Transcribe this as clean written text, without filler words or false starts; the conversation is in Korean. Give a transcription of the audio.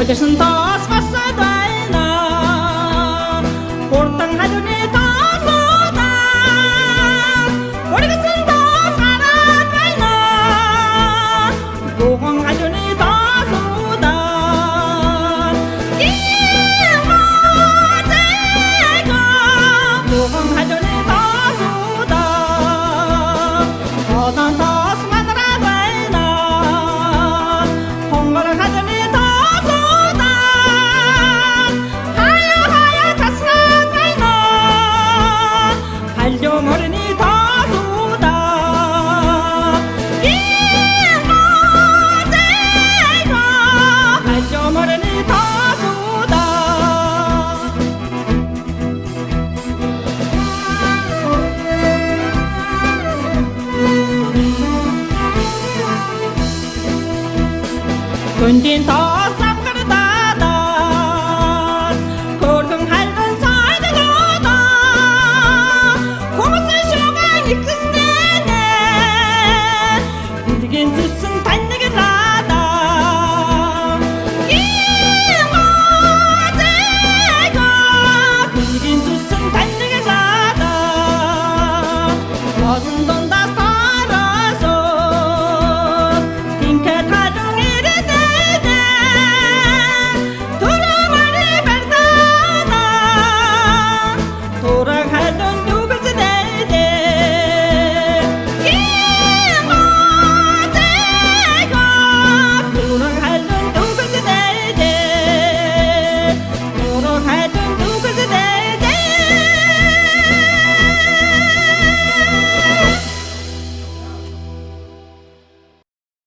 하듯은 더 샀어다이나 볼땅 하더니 더 쏟아 우리것은 더 살아다이나 보강 하더니 더 쏟아 이모제가 보강 하더니 더 쏟아 더단 더 수만나라다이나 홍거를 하더니 더 쏟아 하여 다스라다이나 갈려머리니 더 쏟아 이모제가 갈려머리니 더 쏟아 근딘 더